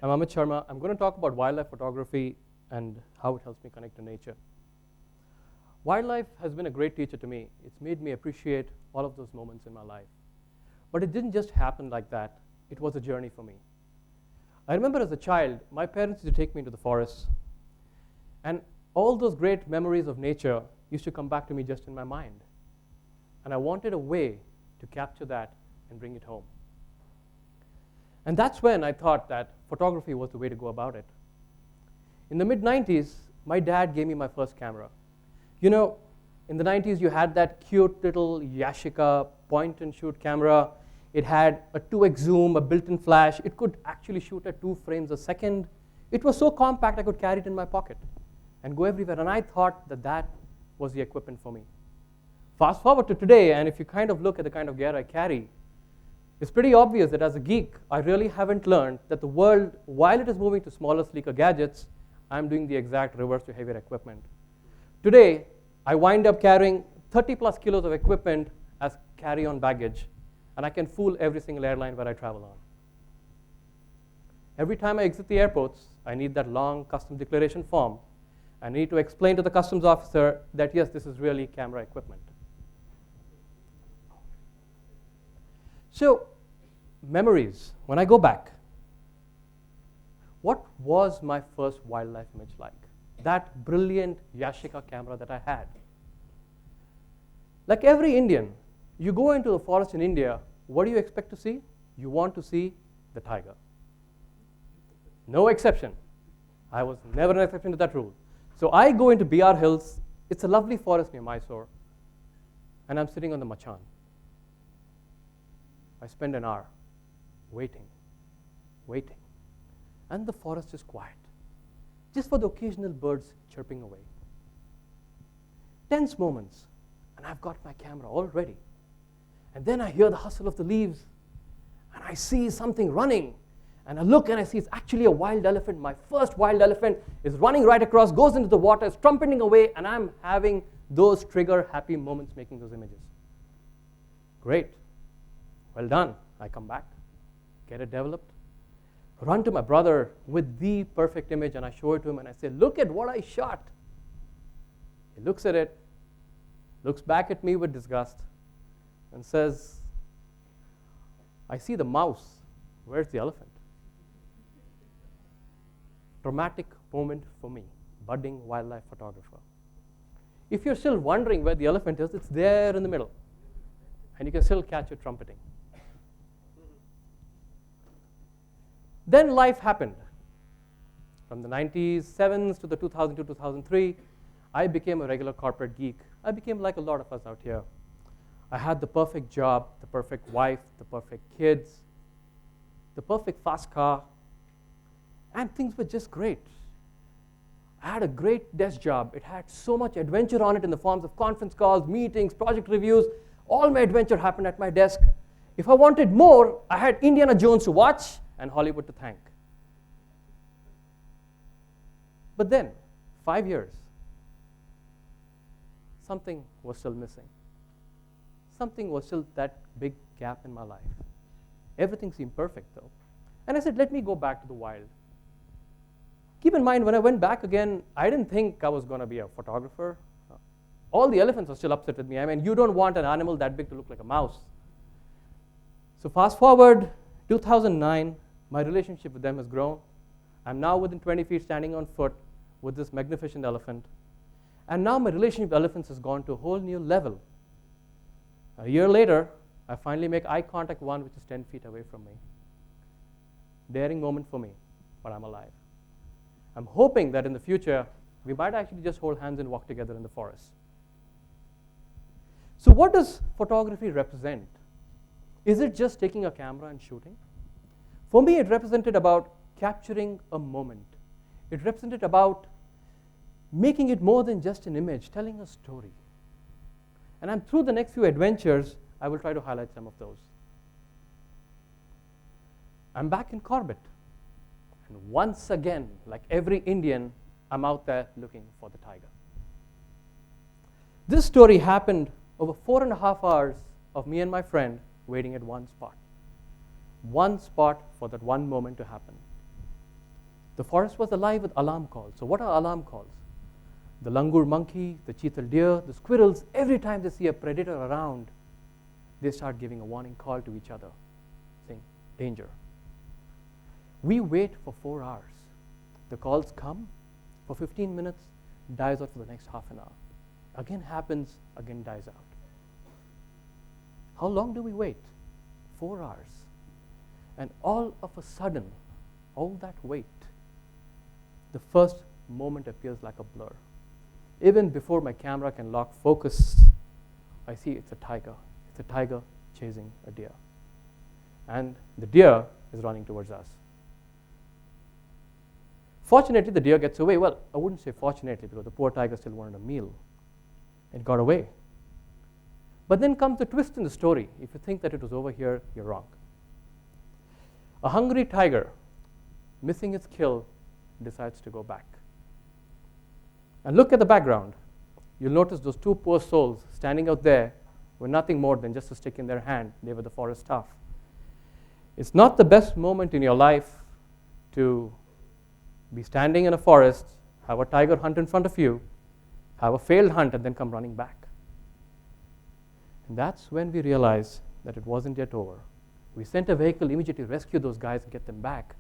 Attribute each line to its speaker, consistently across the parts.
Speaker 1: I'm Amit Sharma. I'm going to talk about wildlife photography and how it helps me connect to nature. Wildlife has been a great teacher to me. It's made me appreciate all of those moments in my life. But it didn't just happen like that. It was a journey for me. I remember as a child, my parents used to take me into the forest, and all those great memories of nature used to come back to me just in my mind. And I wanted a way to capture that and bring it home. And that's when I thought that photography was the way to go about it. In the mid-90s, my dad gave me my first camera. You know, in the 90s, you had that cute little Yashica point-and-shoot camera. It had a 2x zoom, a built-in flash. It could actually shoot at 2 frames a second. It was so compact, I could carry it in my pocket and go everywhere. And I thought that that was the equipment for me. Fast forward to today, and if you kind of look at the kind of gear I carry, it's pretty obvious that as a geek, I really haven't learned that the world, while it is moving to smaller, sleeker gadgets, I'm doing the exact reverse to heavier equipment. Today, I wind up carrying 30 plus kilos of equipment as carry-on baggage, and I can fool every single airline where I travel on. Every time I exit the airports, I need that long customs declaration form. I need to explain to the customs officer that, yes, this is really camera equipment. So, memories. When I go back, what was my first wildlife image like? That brilliant Yashica camera that I had. Like every Indian, you go into the forest in India, what do you expect to see? You want to see the tiger. No exception. I was never an exception to that rule. So I go into BR Hills. It's a lovely forest near Mysore, and I'm sitting on the machan. I spend an hour waiting, and the forest is quiet, just for the occasional birds chirping away. Tense moments, and I've got my camera all ready. And then I hear the hustle of the leaves, and I see something running. And I look and I see it's actually a wild elephant. My first wild elephant is running right across, goes into the water, is trumpeting away, and I'm having those trigger happy moments making those images. Great. Well done. I come back, get it developed, run to my brother with the perfect image, and I show it to him, and I say, look at what I shot. He looks at it, looks back at me with disgust, and says, I see the mouse. Where's the elephant? Dramatic moment for me, budding wildlife photographer. If you're still wondering where the elephant is, it's there in the middle, and you can still catch it trumpeting. Then life happened. From the 97s to the 2002, 2003, I became a regular corporate geek. I became like a lot of us out here. I had the perfect job, the perfect wife, the perfect kids, the perfect fast car, and things were just great. I had a great desk job. It had so much adventure on it in the forms of conference calls, meetings, project reviews. All my adventure happened at my desk. If I wanted more, I had Indiana Jones to watch and Hollywood to thank. But then, 5 years, something was still missing. Something was still that big gap in my life. Everything seemed perfect, though. And I said, let me go back to the wild. Keep in mind, when I went back again, I didn't think I was going to be a photographer. All the elephants are still upset with me. I mean, you don't want an animal that big to look like a mouse. So fast forward, 2009, my relationship with them has grown. I'm now within 20 feet standing on foot with this magnificent elephant. And now my relationship with elephants has gone to a whole new level. A year later, I finally make eye contact with one which is 10 feet away from me. Daring moment for me, but I'm alive. I'm hoping that in the future, we might actually just hold hands and walk together in the forest. So what does photography represent? Is it just taking a camera and shooting? For me, it represented about capturing a moment. It represented about making it more than just an image, telling a story. And through the next few adventures, I will try to highlight some of those. I'm back in Corbett. And once again, like every Indian, I'm out there looking for the tiger. This story happened over 4.5 hours of me and my friend waiting at one spot. One spot for that one moment to happen. The forest was alive with alarm calls. So what are alarm calls? The langur monkey, the cheetal deer, the squirrels, every time they see a predator around, they start giving a warning call to each other, saying, danger. We wait for 4 hours. The calls come for 15 minutes, dies out for the next half an hour. Again happens, again dies out. How long do we wait? 4 hours. And all of a sudden, all that wait, the first moment appears like a blur. Even before my camera can lock focus, I see it's a tiger. It's a tiger chasing a deer. And the deer is running towards us. Fortunately, the deer gets away. Well, I wouldn't say fortunately, because the poor tiger still wanted a meal. It got away. But then comes the twist in the story. If you think that it was over here, you're wrong. A hungry tiger, missing its kill, decides to go back. And look at the background. You'll notice those 2 poor souls standing out there with nothing more than just a stick in their hand. They were the forest staff. It's not the best moment in your life to be standing in a forest, have a tiger hunt in front of you, have a failed hunt, and then come running back. And that's when we realized that it wasn't yet over. We sent a vehicle immediately to rescue those guys and get them back.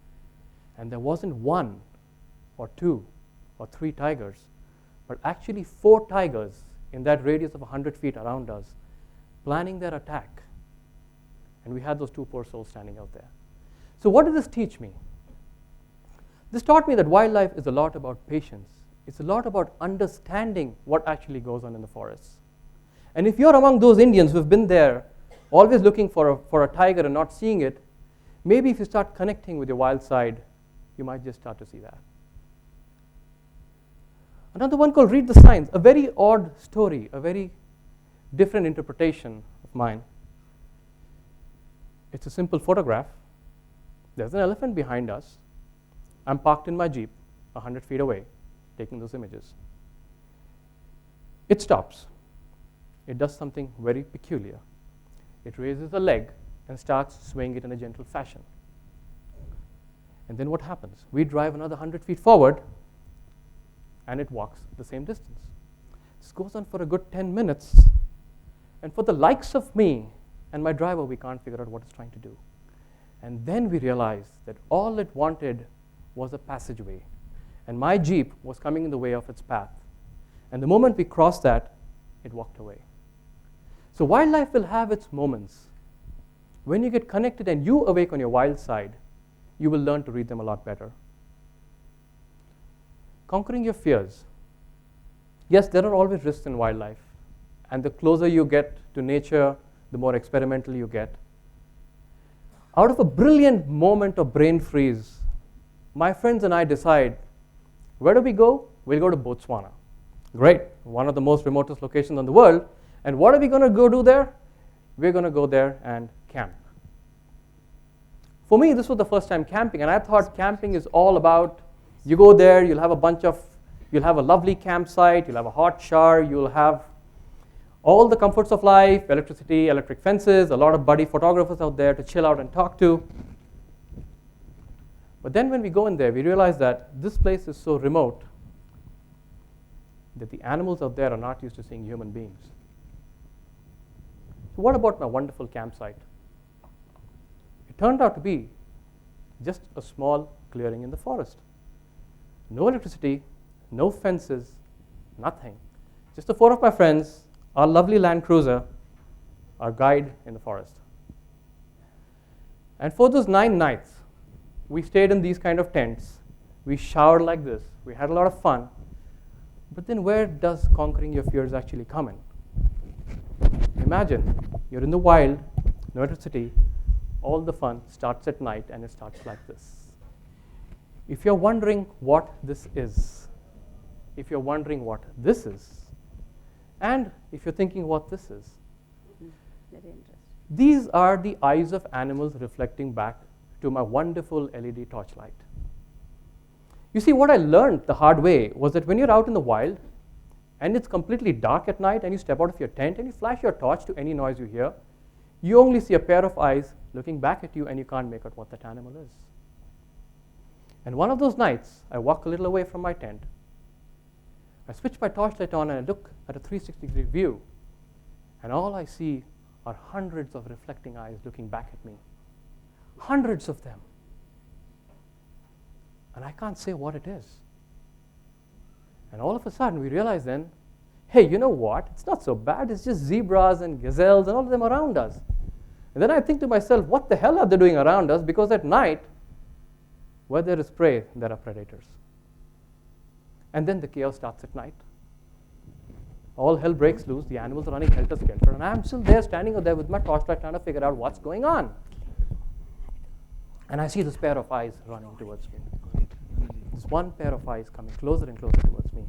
Speaker 1: And there wasn't 1 or 2 or 3 tigers, but actually 4 tigers in that radius of 100 feet around us, planning their attack. And we had those 2 poor souls standing out there. So what did this teach me? This taught me that wildlife is a lot about patience. It's a lot about understanding what actually goes on in the forests. And if you're among those Indians who've been there, always looking for a tiger and not seeing it, maybe if you start connecting with your wild side, you might just start to see that. Another one called Read the Signs, a very odd story, a very different interpretation of mine. It's a simple photograph. There's an elephant behind us. I'm parked in my Jeep 100 feet away, taking those images. It stops. It does something very peculiar. It raises a leg and starts swaying it in a gentle fashion. And then what happens? We drive another 100 feet forward, and it walks the same distance. This goes on for a good 10 minutes, and for the likes of me and my driver, we can't figure out what it's trying to do. And then we realized that all it wanted was a passageway, and my Jeep was coming in the way of its path. And the moment we crossed that, it walked away. So wildlife will have its moments. When you get connected and you awake on your wild side, you will learn to read them a lot better. Conquering your fears. Yes, there are always risks in wildlife, and the closer you get to nature, the more experimental you get. Out of a brilliant moment of brain freeze, my friends and I decide, where do we go? We'll go to Botswana. Great, one of the most remotest locations in the world. And what are we going to go do there? We're going to go there and camp. For me, this was the first time camping, and I thought camping is all about, you go there, you'll have a lovely campsite, you'll have a hot shower, you'll have all the comforts of life, electricity, electric fences, a lot of buddy photographers out there to chill out and talk to. But then when we go in there, we realize that this place is so remote that the animals out there are not used to seeing human beings. So what about my wonderful campsite? It turned out to be just a small clearing in the forest. No electricity, no fences, nothing. Just the 4 of my friends, our lovely Land Cruiser, our guide in the forest. And for those 9 nights, we stayed in these kind of tents. We showered like this. We had a lot of fun. But then where does conquering your fears actually come in? Imagine you're in the wild, no electricity, all the fun starts at night, and it starts like this. If you're wondering what this is, if you're wondering what this is, and if you're thinking what this is,
Speaker 2: Very interesting.
Speaker 1: these are the eyes of animals reflecting back to my wonderful LED torchlight. You see, what I learned the hard way was that when you're out in the wild and it's completely dark at night and you step out of your tent and you flash your torch to any noise you hear, you only see a pair of eyes looking back at you and you can't make out what that animal is. And one of those nights, I walk a little away from my tent. I switch my torchlight on and I look at a 360-degree view. And all I see are hundreds of reflecting eyes looking back at me. Hundreds of them. And I can't say what it is. And all of a sudden, we realize then, hey, you know what? It's not so bad. It's just zebras and gazelles and all of them around us. And then I think to myself, what the hell are they doing around us? Because at night, where there is prey, there are predators. And then the chaos starts at night. All hell breaks loose. The animals are running helter-skelter. And I'm still there, standing there with my torchlight, trying to figure out what's going on. And I see this pair of eyes running towards me. This one pair of eyes coming closer and closer towards me.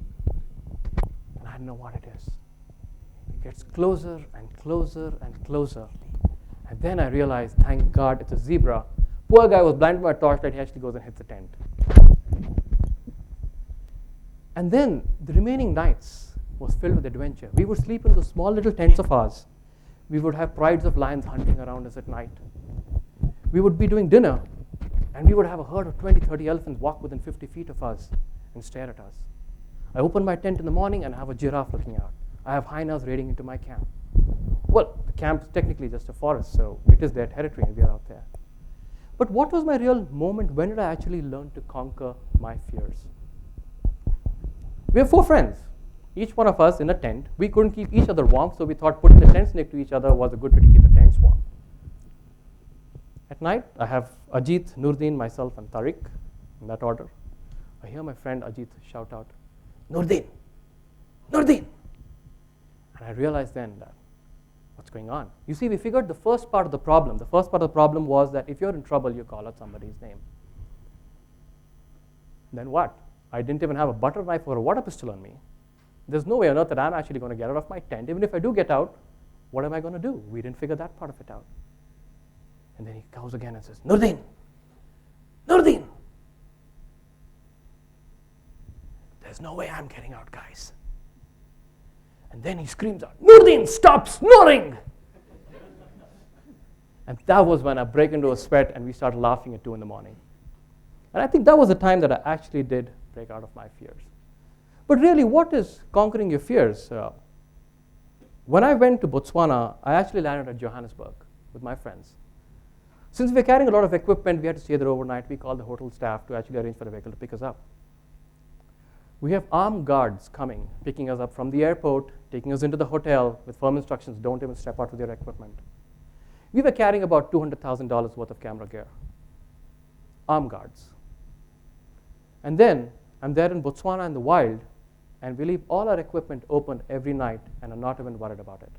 Speaker 1: And I don't know what it is. It gets closer and closer and closer. And then I realize, thank God, it's a zebra. Poor guy was blinded by a torchlight. He actually goes and hits the tent. And then the remaining nights was filled with adventure. We would sleep in those small little tents of ours. We would have prides of lions hunting around us at night. We would be doing dinner, and we would have a herd of 20, 30 elephants walk within 50 feet of us and stare at us. I open my tent in the morning and I have a giraffe looking out. I have hyenas raiding into my camp. Well, the camp is technically just a forest, so it is their territory and we are out there. But what was my real moment? When did I actually learn to conquer my fears? We have 4 friends, each one of us in a tent. We couldn't keep each other warm, so we thought putting the tents next to each other was a good way to keep the tents warm. At night, I have Ajit, Nurdin, myself, and Tariq, in that order. I hear my friend Ajit shout out, Nurdin! Nurdin! And I realized then that, what's going on? You see, we figured the first part of the problem. The first part of the problem was that if you're in trouble, you call out somebody's name. Then what? I didn't even have a butter knife or a water pistol on me. There's no way on earth that I'm actually going to get out of my tent. Even if I do get out, what am I going to do? We didn't figure that part of it out. And then he goes again and says, Nurdin! Nurdin! There's no way I'm getting out, guys. And then he screams out, Nurdin, stop snoring! And that was when I break into a sweat and we start laughing at 2 in the morning. And I think that was the time that I actually did break out of my fears. But really, what is conquering your fears? When I went to Botswana, I actually landed at Johannesburg with my friends. Since we were carrying a lot of equipment, we had to stay there overnight. We called the hotel staff to actually arrange for a vehicle to pick us up. We have armed guards coming, picking us up from the airport, taking us into the hotel with firm instructions, don't even step out with your equipment. We were carrying about $200,000 worth of camera gear. Armed guards. And then I'm there in Botswana in the wild, and we leave all our equipment open every night and are not even worried about it.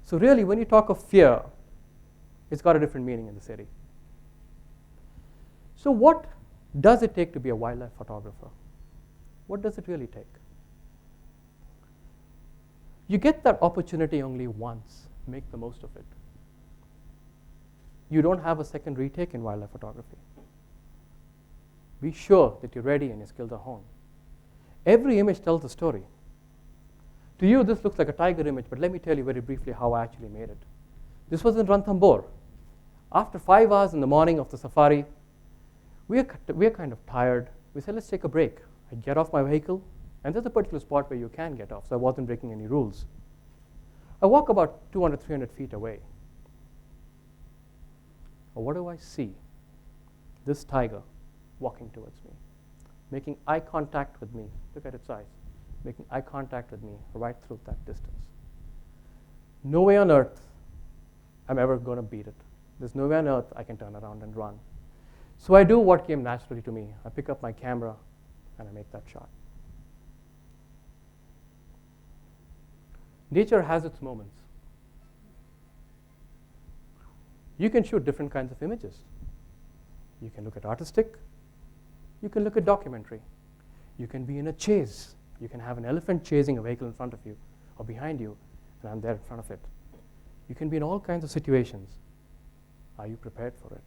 Speaker 1: So really, when you talk of fear, it's got a different meaning in the city. So what does it take to be a wildlife photographer? What does it really take? You get that opportunity only once. Make the most of it. You don't have a second retake in wildlife photography. Be sure that you're ready and your skills are honed. Every image tells a story. To you, this looks like a tiger image, but let me tell you very briefly how I actually made it. This was in Ranthambore. After 5 hours in the morning of the safari, we are kind of tired. We said, let's take a break. I get off my vehicle, and there's a particular spot where you can get off, so I wasn't breaking any rules. I walk about 200, 300 feet away. But what do I see? This tiger walking towards me, making eye contact with me. Look at its eyes, making eye contact with me right through that distance. No way on earth I'm ever going to beat it. There's no way on earth I can turn around and run. So I do what came naturally to me. I pick up my camera and I make that shot. Nature has its moments. You can shoot different kinds of images. You can look at artistic. You can look at documentary. You can be in a chase. You can have an elephant chasing a vehicle in front of you or behind you, and I'm there in front of it. You can be in all kinds of situations. Are you prepared for it?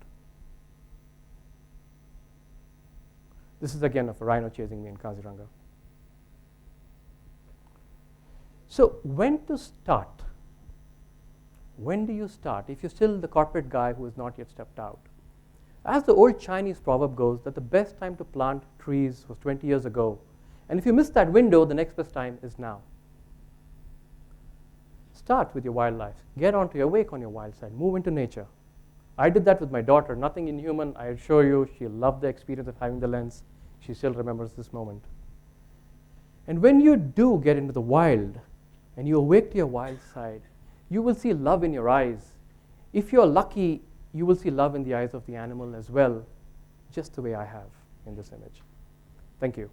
Speaker 1: This is again of a rhino chasing me in Kaziranga. So when to start? When do you start? If you're still the corporate guy who has not yet stepped out, As the old Chinese proverb goes, that the best time to plant trees was 20 years ago. And if you miss that window, the next best time is now. Start with your wildlife. Get onto your wake on your wild side. Move into nature. I did that with my daughter. Nothing inhuman, I assure you. She loved the experience of having the lens. She still remembers this moment. And when you do get into the wild and you awake to your wild side, you will see love in your eyes. If you're lucky, you will see love in the eyes of the animal as well, just the way I have in this image. Thank you.